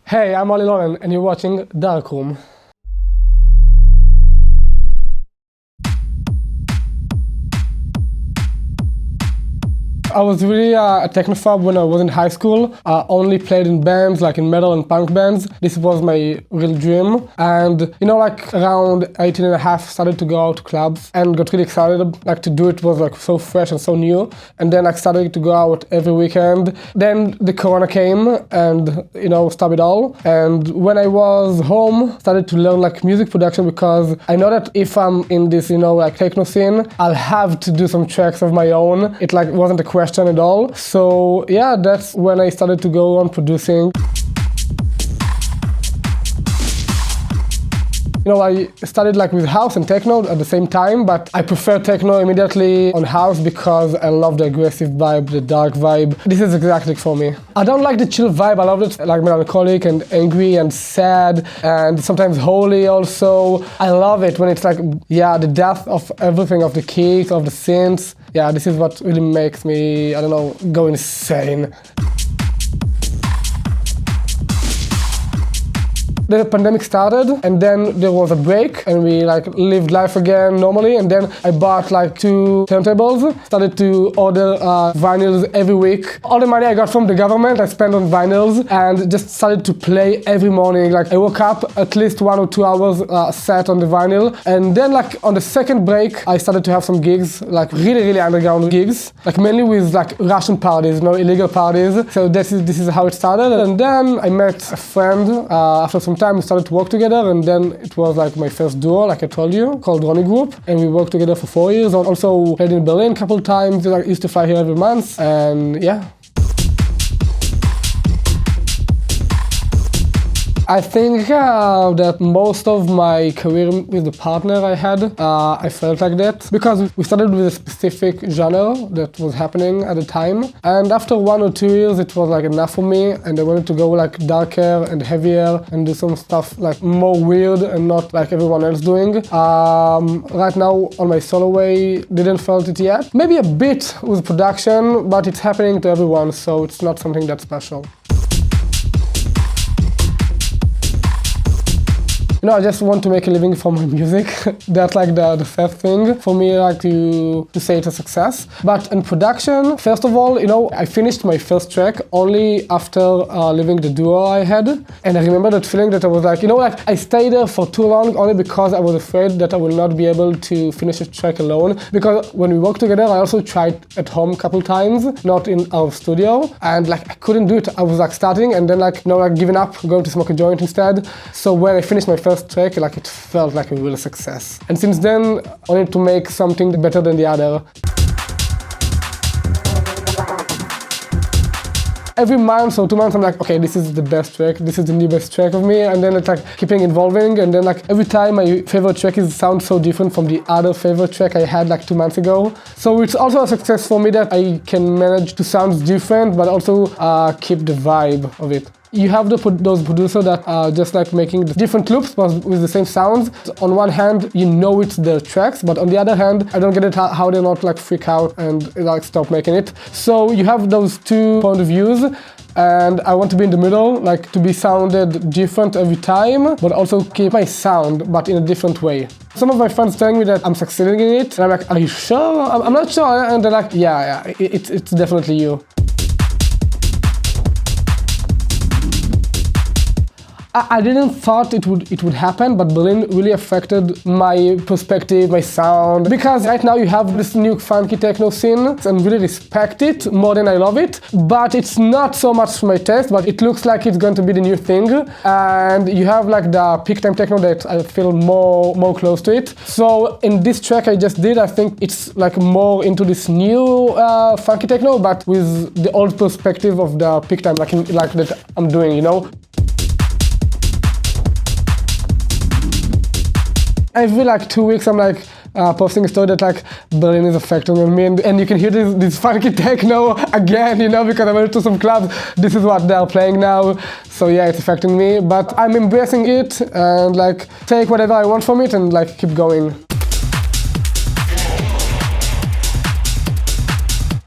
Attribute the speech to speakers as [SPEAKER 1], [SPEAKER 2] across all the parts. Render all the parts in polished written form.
[SPEAKER 1] Hey, I'm Oli Loren, and you're watching Darkroom. I was really a technophobe when I was in high school. I only played in bands, like in metal and punk bands. This was my real dream. And, around 18 and a half, started to go out to clubs and got really excited. To do it was so fresh and so new. And then started to go out every weekend. Then the corona came and, stopped it all. And when I was home, started to learn music production because I know that if I'm in this, techno scene, I'll have to do some tracks of my own. It wasn't a question at all. So yeah, that's when I started to go on producing. I started with house and techno at the same time, but I prefer techno immediately on house because I love the aggressive vibe, the dark vibe. This is exactly for me. I don't like the chill vibe. I love it melancholic and angry and sad and sometimes holy also. I love it when it's the death of everything, of the kicks, of the synths. Yeah, this is what really makes me, go insane. The pandemic started and then there was a break and we lived life again normally, and then I bought 2 turntables, started to order vinyls every week. All the money I got from the government I spent on vinyls and just started to play every morning. I woke up at least 1 or 2 hours set on the vinyl, and then on the second break I started to have some gigs, really underground gigs, mainly with Russian parties, illegal parties. So this is how it started, and then I met a friend after some time. We started to work together, and then it was my first duo, like I told you, called Ronnie Group, and we worked together for 4 years. I also played in Berlin a couple of times. I used to fly here every month, and yeah. I think that most of my career with the partner I had, I felt like that because we started with a specific genre that was happening at the time, and after 1 or 2 years it was enough for me, and I wanted to go darker and heavier and do some stuff more weird and not like everyone else doing. Right now on my solo way, didn't felt it yet. Maybe a bit with production, but it's happening to everyone, so it's not something that's special. I just want to make a living from my music. That's the first thing for me, to say it's a success. But in production, first of all, I finished my first track only after leaving the duo I had. And I remember that feeling that I was I stayed there for too long only because I was afraid that I will not be able to finish a track alone. Because when we worked together, I also tried at home a couple times, not in our studio. And I couldn't do it. I was starting and then giving up, going to smoke a joint instead. So when I finished my first track, it felt like a real success. And since then, I wanted to make something better than the other. Every month or 2 months, I'm okay, this is the best track, this is the new best track of me, and then it's keeping evolving, and then every time my favorite track sounds so different from the other favorite track I had 2 months ago. So it's also a success for me that I can manage to sound different, but also keep the vibe of it. You have those producers that are just making different loops but with the same sounds. On one hand, it's their tracks, but on the other hand, I don't get it how they're not freak out and stop making it. So you have those 2 point of views, and I want to be in the middle, to be sounded different every time, but also keep my sound, but in a different way. Some of my friends telling me that I'm succeeding in it, and I'm are you sure? I'm not sure, and they're yeah, it's definitely you. I didn't thought it would happen, but Berlin really affected my perspective, my sound, because right now you have this new funky techno scene and really respect it more than I love it, but it's not so much my taste, but it looks like it's going to be the new thing, and you have the peak time techno that I feel more close to it. So in this track I just did, I think it's more into this new funky techno, but with the old perspective of the peak time, that I'm doing, Every 2 weeks I'm posting a story that Berlin is affecting on me, and you can hear this funky techno again, because I went to some clubs. This is what they're playing now. So yeah, it's affecting me, but I'm embracing it and take whatever I want from it and keep going.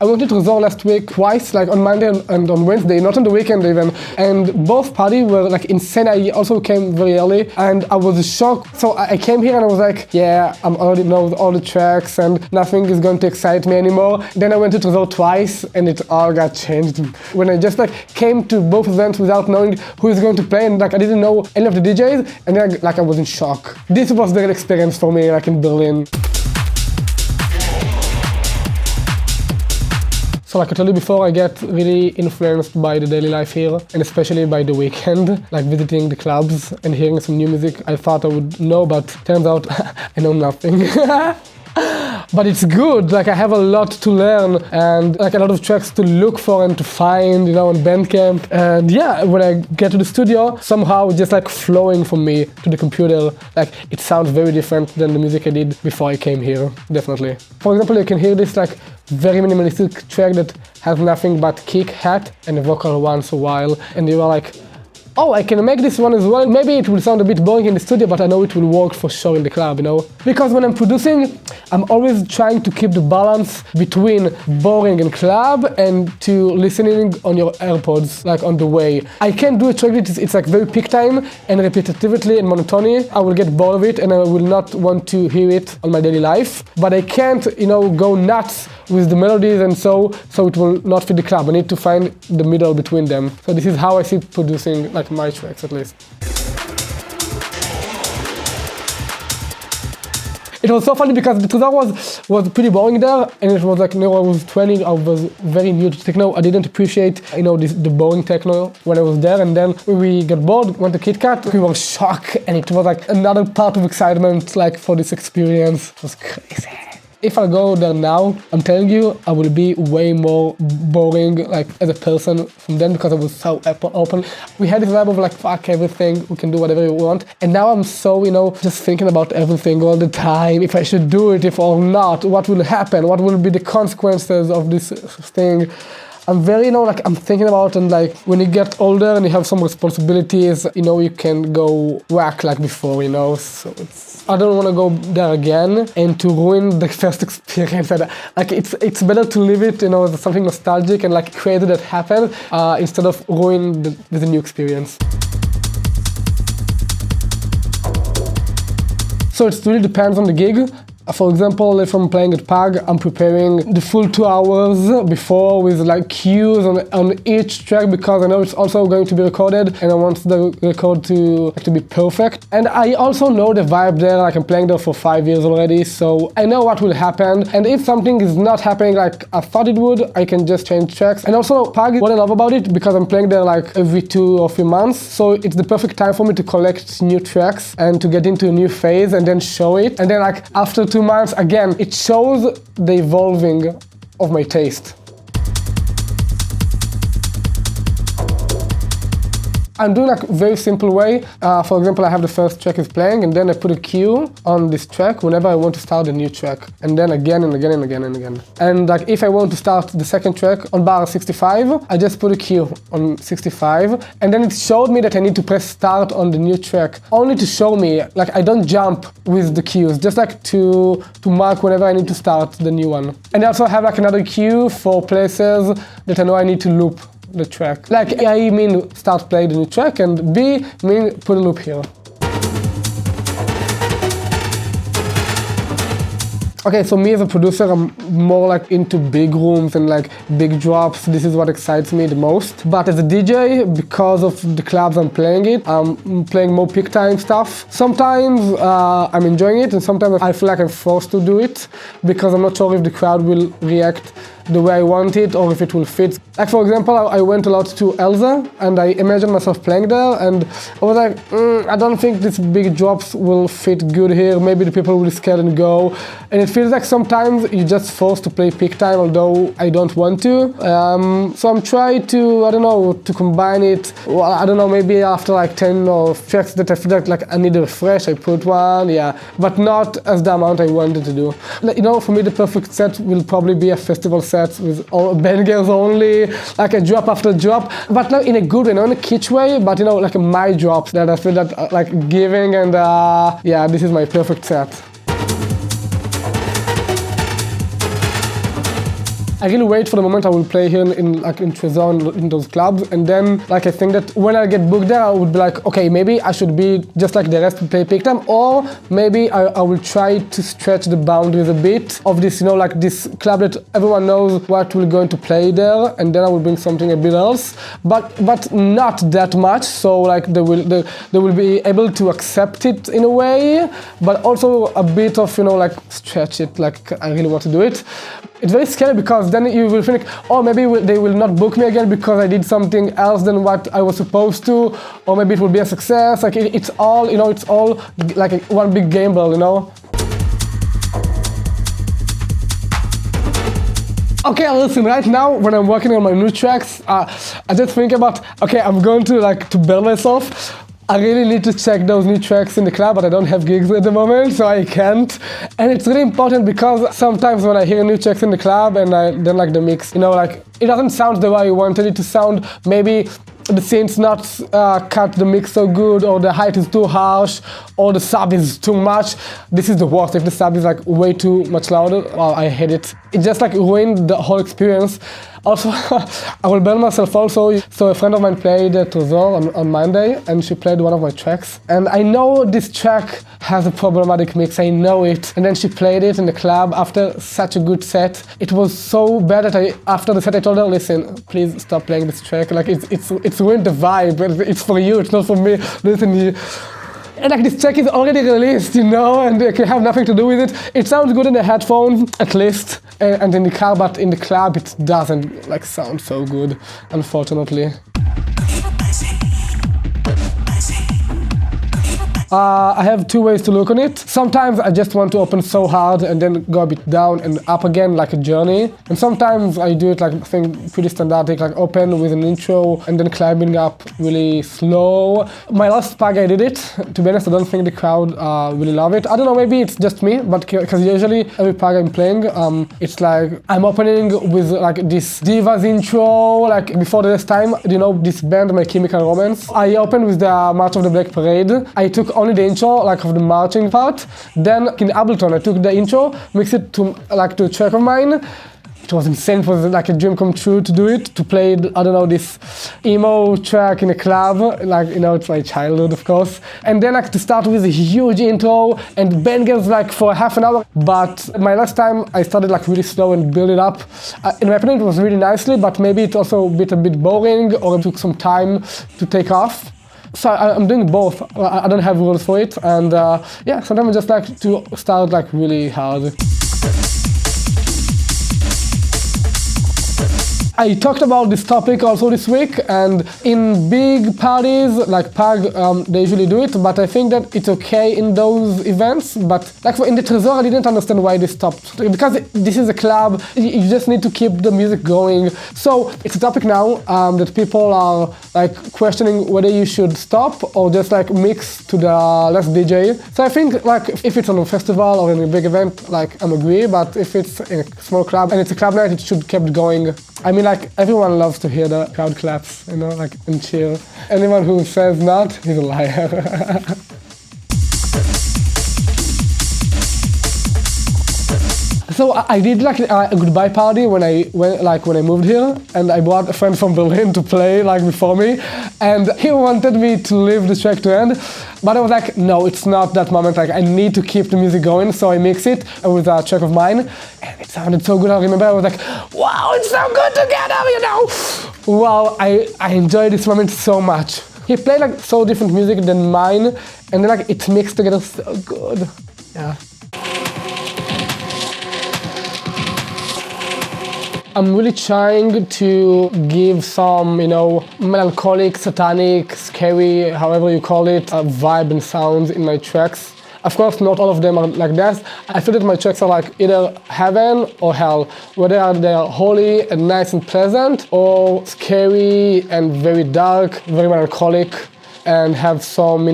[SPEAKER 1] I went to Trésor last week twice, like on Monday and on Wednesday, not on the weekend even. And both parties were like insane. I also came very early and I was shocked. So I came here and I was like, yeah, I already know all the tracks and nothing is going to excite me anymore. Then I went to Trésor twice and it all got changed. When I just like came to both events without knowing who is going to play and like I didn't know any of the DJs and then like I was in shock. This was the real experience for me like in Berlin. So like I told you before, I get really influenced by the daily life here, and especially by the weekend, like visiting the clubs and hearing some new music I thought I would know, but turns out I know nothing. But it's good, like I have a lot to learn and like a lot of tracks to look for and to find, you know, on Bandcamp. And yeah, when I get to the studio, somehow just like flowing from me to the computer, like it sounds very different than the music I did before I came here, definitely. For example, you can hear this like very minimalistic track that has nothing but kick, hat and a vocal once a while, and you are like, oh, I can make this one as well. Maybe it will sound a bit boring in the studio, but I know it will work for sure in the club, you know? Because when I'm producing, I'm always trying to keep the balance between boring and club and to listening on your AirPods, like on the way. I can't do a track that it's like very peak time and repetitively and monotony. I will get bored of it and I will not want to hear it on my daily life. But I can't, you know, go nuts with the melodies and so it will not fit the club. I need to find the middle between them. So this is how I see producing like my tracks at least. It was so funny because the Trésor was pretty boring there, and it was like, you know, I was 20, I was very new to techno. I didn't appreciate, you know, the boring techno when I was there, and then when we got bored, went to KitKat, we were shocked, and it was like another part of excitement, like for this experience. It was crazy. If I go there now, I'm telling you, I will be way more boring, like as a person from then because I was so open. We had this vibe of like, fuck everything, we can do whatever we want. And now I'm so, you know, just thinking about everything all the time. If I should do it, if or not, what will happen? What will be the consequences of this thing? I'm very, you know, like I'm thinking about, and like when you get older and you have some responsibilities, you know, you can go whack like before, you know, so I don't want to go there again and to ruin the first experience. Like it's better to live it, you know, as something nostalgic and like crazy that happened instead of ruin the new experience. So it really depends on the gig. For example, if I'm playing at PAG, I'm preparing the full 2 hours before with like cues on each track because I know it's also going to be recorded and I want the record to be perfect. And I also know the vibe there, like I'm playing there for 5 years already, so I know what will happen. And if something is not happening like I thought it would, I can just change tracks. And also PAG, what I love about it, because I'm playing there like every 2 or 3 months, so it's the perfect time for me to collect new tracks and to get into a new phase and then show it. And then like after 2 months, again, it shows the evolving of my taste. I'm doing like a very simple way. For example, I have the first track is playing and then I put a cue on this track whenever I want to start a new track. And then again and again and again and again. And like if I want to start the second track on bar 65, I just put a cue on 65. And then it showed me that I need to press start on the new track. Only to show me, like I don't jump with the cues, just like to mark whenever I need to start the new one. And I also have like another cue for places that I know I need to loop the track. Like A mean start play the new track and B mean put a loop here. Okay, so me as a producer, I'm more like into big rooms and like big drops. This is what excites me the most. But as a DJ, because of the clubs I'm playing it, I'm playing more peak time stuff. Sometimes I'm enjoying it and sometimes I feel like I'm forced to do it because I'm not sure if the crowd will react the way I want it or if it will fit. Like for example, I went a lot to Elza and I imagined myself playing there and I was like, I don't think these big drops will fit good here. Maybe the people will scale and go. And it feels like sometimes you're just forced to play peak time, although I don't want to. So I'm trying to, I don't know, to combine it. Well, I don't know, maybe after like 10 or tracks that I feel like I need a refresh, I put one, yeah. But not as the amount I wanted to do. You know, for me the perfect set will probably be a festival set with all bangers only, like a drop after drop, but not in a good way, not in a kitsch way, but you know, like my drops that I feel that like giving and yeah, this is my perfect set. I really wait for the moment I will play here in Trezor, in those clubs, and then like I think that when I get booked there, I would be like, okay, maybe I should be just like the rest to play pick time, or maybe I will try to stretch the boundaries a bit of this, like this club that everyone knows what we're going to play there, and then I will bring something a bit else, but not that much, so like they will be able to accept it in a way, but also a bit of, like stretch it, like I really want to do it. It's very scary because then you will think, oh, maybe they will not book me again because I did something else than what I was supposed to, or maybe it will be a success. Like it's all, it's all like one big gamble, Okay, listen, right now when I'm working on my new tracks, I just think about, okay, I'm going to build myself. I really need to check those new tracks in the club, but I don't have gigs at the moment, so I can't. And it's really important because sometimes when I hear new tracks in the club and I don't like the mix, like it doesn't sound the way I wanted it to sound. Maybe the synth's not cut the mix so good, or the height is too harsh, or the sub is too much. This is the worst. If the sub is like way too much louder, wow, I hate it. It just like ruined the whole experience. Also, I will burn myself also. So a friend of mine played Trezor on Monday, and she played one of my tracks. And I know this track has a problematic mix, I know it. And then she played it in the club after such a good set. It was so bad that after the set I told her, listen, please stop playing this track. Like it's ruined the vibe. It's for you, it's not for me. Listen, and like this track is already released, and it can have nothing to do with it. It sounds good in the headphones, at least, and in the car, but in the club it doesn't like sound so good, unfortunately. I have two ways to look on it. Sometimes I just want to open so hard and then go a bit down and up again, like a journey. And sometimes I do it like, I think, pretty standard, like open with an intro and then climbing up really slow. My last pag I did it. To be honest, I don't think the crowd really love it. I don't know, maybe it's just me, but because usually every pag I'm playing, it's like I'm opening with like this Divas intro, like before this time, this band, My Chemical Romance. I opened with the March of the Black Parade. I took only the intro, like of the marching part. Then in Ableton, I took the intro, mixed it to a track of mine. It was insane. It was like a dream come true to do it, to play, I don't know, this emo track in a club. Like, it's my childhood, of course. And then to start with a huge intro and bangers like for half an hour. But my last time, I started like really slow and build it up. In my opinion, it was really nicely, but maybe it's also a bit boring, or it took some time to take off. So I'm doing both. I don't have rules for it, and sometimes I just like to start like really hard. I talked about this topic also this week, and in big parties like PAG, they usually do it, but I think that it's okay in those events. But like in the Trezor, I didn't understand why they stopped, because this is a club, you just need to keep the music going. So it's a topic now that people are like questioning whether you should stop or just like mix to the less DJ. So I think like if it's on a festival or in a big event, like I'm agree, but if it's in a small club and it's a club night, it should keep going. I mean, like, everyone loves to hear the crowd claps, like, and cheer. Anyone who says not, he's a liar. So I did like a goodbye party when I moved here, and I brought a friend from Berlin to play like before me, and he wanted me to leave the track to end, but I was like, no, it's not that moment. Like I need to keep the music going, so I mix it with a track of mine, and it sounded so good. I remember I was like, wow, it's so good together, Wow, I enjoyed this moment so much. He played like so different music than mine, and then like it mixed together so good. Yeah. I'm really trying to give some, melancholic, satanic, scary, however you call it, vibe and sounds in my tracks. Of course, not all of them are like that. I feel that my tracks are like either heaven or hell, whether they are holy and nice and pleasant, or scary and very dark, very melancholic, and have some,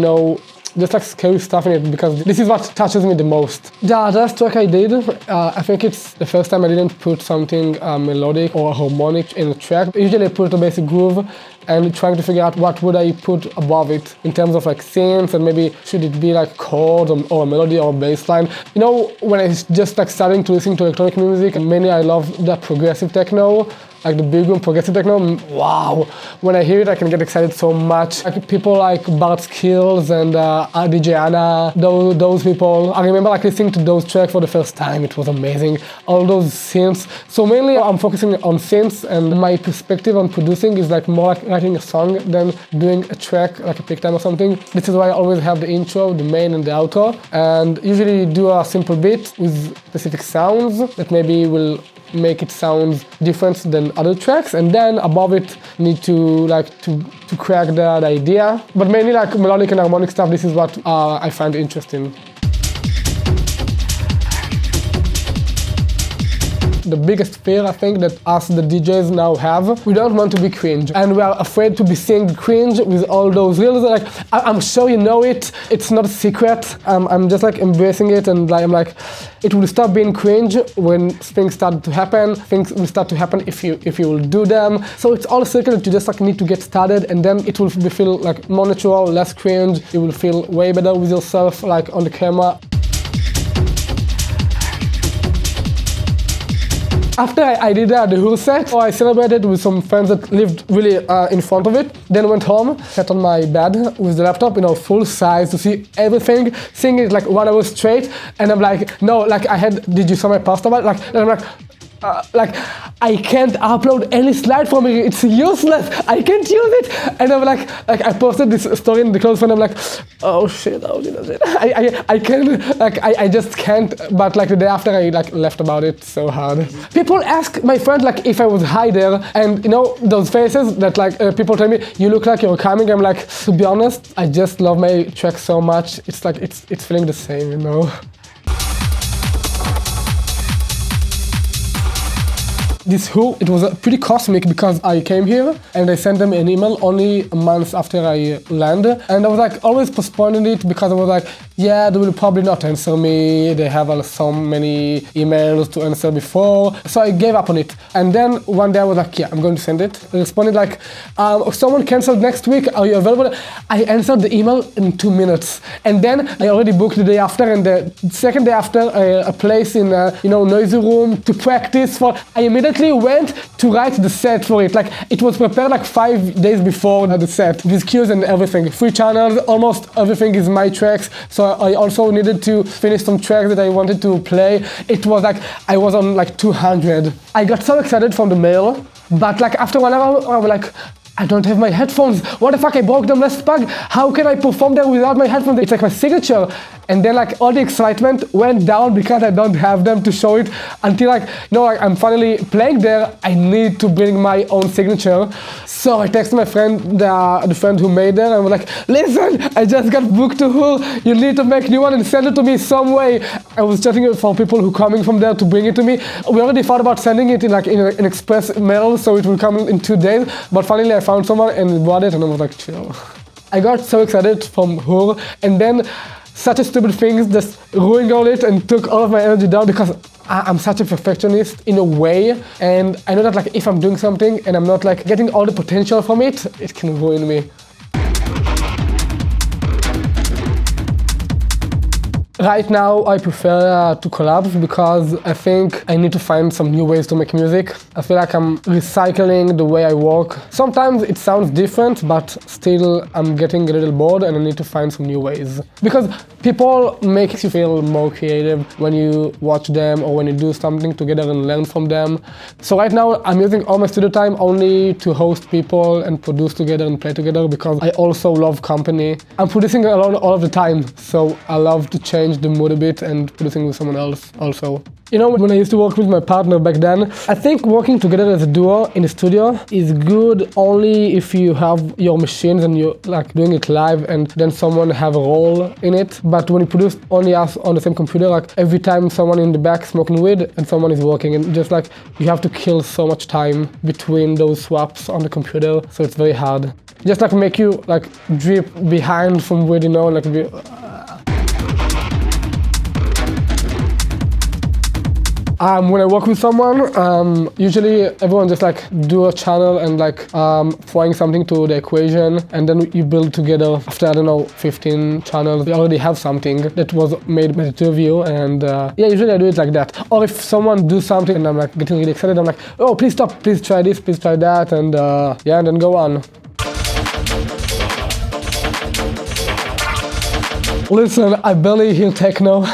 [SPEAKER 1] just like scary stuff in it, because this is what touches me the most. The last track I did, I think it's the first time I didn't put something melodic or harmonic in a track. Usually I put a basic groove and trying to figure out what would I put above it in terms of like synths, and maybe should it be like chords or a melody or a bass line. You know, when I just like starting to listen to electronic music, and mainly I love the progressive techno, like the big room progressive techno. Wow, when I hear it I can get excited so much. Like people like Bart Skills and DJ Anna, those people. I remember like listening to those tracks for the first time. It was amazing. All those synths. So mainly I'm focusing on synths, and my perspective on producing is like more like writing a song than doing a track like a pick time or something. This is why I always have the intro, the main and the outro, and usually do a simple beat with specific sounds that maybe will make it sound different than other tracks, and then above it need to crack the idea. But mainly like melodic and harmonic stuff, this is what I find interesting. The biggest fear I think that us the DJs now have, we don't want to be cringe, and we are afraid to be seeing cringe with all those reels. Like I'm sure you know it, it's not a secret. I'm just like embracing it, and like I'm like, it will stop being cringe when things start to happen. Things will start to happen if you will do them. So it's all a circle that you just like need to get started, and then it will feel like more natural, less cringe. You will feel way better with yourself like on the camera. After I did the Hur set, I celebrated with some friends that lived really in front of it. Then went home, sat on my bed with the laptop, full size to see everything, seeing it like 1 hour straight. And I'm like, no, like did you saw my post about it? And I'm like, I can't upload any slide from it, it's useless, I can't use it. And I'm like I posted this story in the close friend, I'm like, oh shit, I can't, like I just can't. But like the day after I like left about it so hard. People ask my friend like if I was high there, and those faces that like people tell me, you look like you're coming. I'm like, to be honest, I just love my track so much, it's like it's feeling the same, This Hur, it was pretty cosmic because I came here and I sent them an email only a month after I landed, and I was like always postponing it because I was like, yeah, they will probably not answer me, they have so many emails to answer before, so I gave up on it. And then one day I was like, yeah, I'm going to send it. I responded like, someone cancelled next week, are you available? I answered the email in 2 minutes, and then I already booked the day after, and the second day after a place in noisy room to practice for. I immediately went to write the set for it. Like it was prepared like 5 days before the set, with cues and everything. 3 channels, almost everything is my tracks. So I also needed to finish some tracks that I wanted to play. It was like I was on like 200. I got so excited from the mail, but like after 1 hour I was like, I don't have my headphones. What the fuck, I broke them last pug. How can I perform there without my headphones? It's like my signature. And then like all the excitement went down because I don't have them to show it until like I'm finally playing there. I need to bring my own signature. So I texted my friend, the friend who made there, and I was like, listen, I just got booked to Hur. You need to make new one and send it to me some way. I was chatting for people who coming from there to bring it to me. We already thought about sending it in an express mail, so it will come in 2 days. But finally I found someone and bought it, and I was like, chill. I got so excited from Hur, and then such a stupid thing just ruined all it and took all of my energy down, because I'm such a perfectionist in a way, and I know that like if I'm doing something and I'm not like getting all the potential from it, it can ruin me. Right now, I prefer to collab because I think I need to find some new ways to make music. I feel like I'm recycling the way I work. Sometimes it sounds different, but still I'm getting a little bored and I need to find some new ways. Because people make you feel more creative when you watch them or when you do something together and learn from them. So right now, I'm using all my studio time only to host people and produce together and play together, because I also love company. I'm producing alone all of the time, so I love to change the mood a bit and producing with someone else also. When I used to work with my partner back then, I think working together as a duo in the studio is good only if you have your machines and you're like doing it live and then someone have a role in it. But when you produce only us on the same computer, like every time someone in the back smoking weed and someone is working, and just like you have to kill so much time between those swaps on the computer, so it's very hard. just like make you like drip behind from where like be. When I work with someone, usually everyone just like do a channel and like throwing something to the equation, and then you build together after, I don't know, 15 channels. You already have something that was made by the two of you, and yeah, usually I do it like that. Or if someone do something and I'm like getting really excited, I'm like, oh, please stop, please try this, please try that, and yeah, and then go on. Listen, I barely hear techno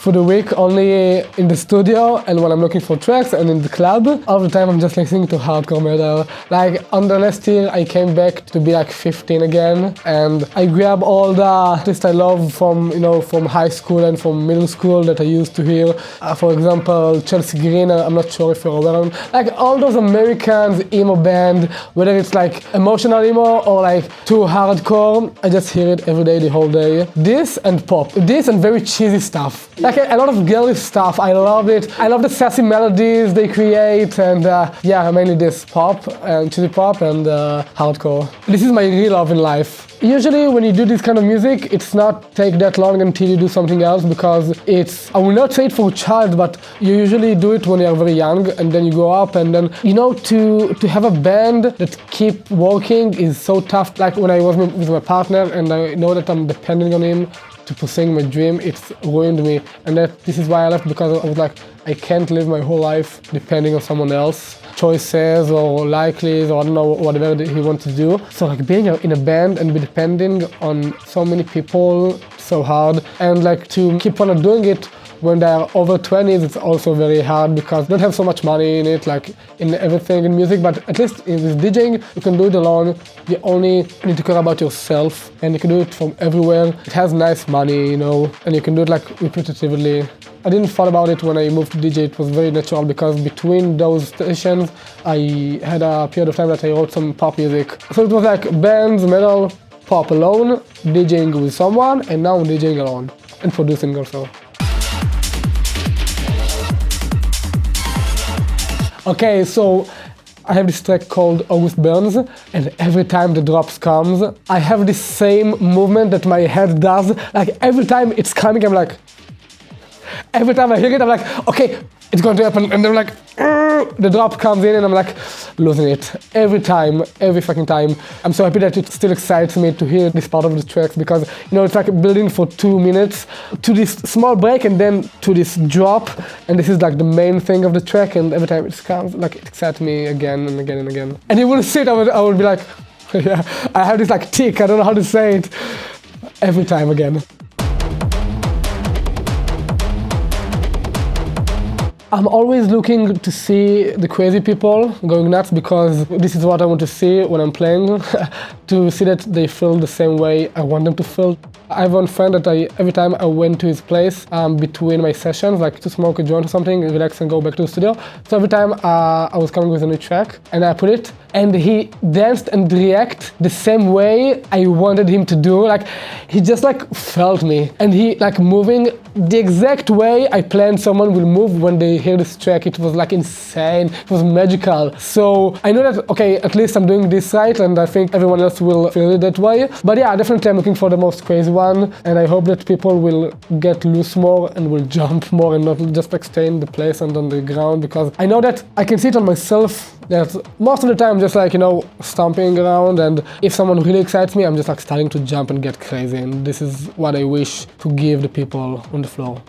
[SPEAKER 1] for the week, only in the studio and when I'm looking for tracks and in the club. All the time I'm just listening to hardcore metal. Like on the last year I came back to be like 15 again, and I grab all the artists I love from, you know, from high school and from middle school that I used to hear. For example, Chelsea Green, I'm not sure if you're aware of. Like all those Americans emo band, whether it's like emotional emo or like too hardcore, I just hear it every day, the whole day. This and pop. This and very cheesy stuff. Like a lot of girly stuff, I love it. I love the sassy melodies they create, and yeah, mainly this pop and cheesy pop and hardcore. This is my real love in life. Usually when you do this kind of music, it's not take that long until you do something else, because it's, I will not say it for a child, but you usually do it when you're very young, and then you grow up, and then, you know, to have a band that keep working is so tough. Like when I was with my partner and I know that I'm depending on him to pursuing my dream, it's ruined me. And this is why I left, because I was like, I can't live my whole life depending on someone else. Choices or likelies or I don't know, whatever he wants to do. So like being in a band and be depending on so many people, so hard. And like to keep on doing it when they're over 20s, it's also very hard because they don't have so much money in it, like in everything in music, but at least in this DJing, you can do it alone. You only need to care about yourself, and you can do it from everywhere. It has nice money, you know, and you can do it like repetitively. I didn't thought about it when I moved to DJ. It was very natural because between those stations, I had a period of time that I wrote some pop music. So it was like bands, metal, pop alone, DJing with someone, and now I'm DJing alone and producing also. Okay, so I have this track called August Burns, and every time the drops comes, I have this same movement that my head does. Like every time it's coming, I'm like, every time I hear it, I'm like, okay, it's going to happen, and then like, the drop comes in, and I'm like, losing it. Every time, every fucking time. I'm so happy that it still excites me to hear this part of the tracks, because, you know, it's like building for 2 minutes to this small break and then to this drop, and this is like the main thing of the track, and every time it comes, like, it excites me again and again and again. And you will see it, I would be like, yeah, I have this like tick, I don't know how to say it, every time again. I'm always looking to see the crazy people going nuts, because this is what I want to see when I'm playing, to see that they feel the same way I want them to feel. I have one friend that every time I went to his place between my sessions, like to smoke a joint or something, relax and go back to the studio. So every time I was coming with a new track and I put it, and he danced and reacted the same way I wanted him to do. Like he just like felt me, and he like moving the exact way I planned someone will move when they hear this track. It was like insane, it was magical. So I know that, okay, at least I'm doing this right, and I think everyone else will feel it that way. But yeah, definitely I'm looking for the most crazy one, and I hope that people will get loose more and will jump more and not just like stay in the place and on the ground, because I know that I can see it on myself that most of the time I'm just like, you know, stomping around, and if someone really excites me, I'm just like starting to jump and get crazy, and this is what I wish to give the people on the floor.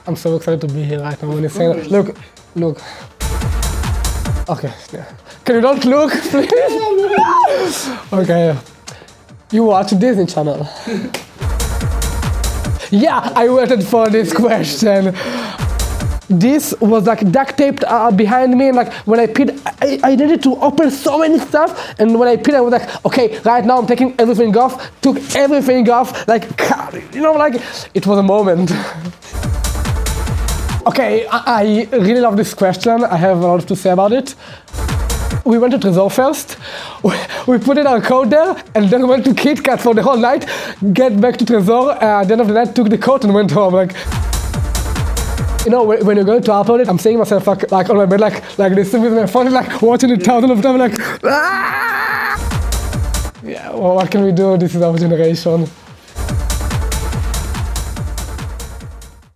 [SPEAKER 1] I'm so excited to be here right now when you're saying that. Look. Okay, yeah. Can you don't look, please? Okay. You watch Disney Channel. Yeah, I waited for this question. This was like duct taped behind me, and like when I peed, I needed to open so many stuff, and when I peed I was like, okay, right now I'm taking everything off, took everything off, like, you know, like, it was a moment. Okay, I really love this question, I have a lot to say about it. We went to Trésor first, we put in our coat there, and then we went to KitKat for the whole night, get back to Trésor, at the end of the night took the coat and went home, like. You know, when you're going to upload it, I'm seeing myself like on my bed, like this with my phone, like watching it thousands of times, like, ah! Yeah, well, what can we do? This is our generation.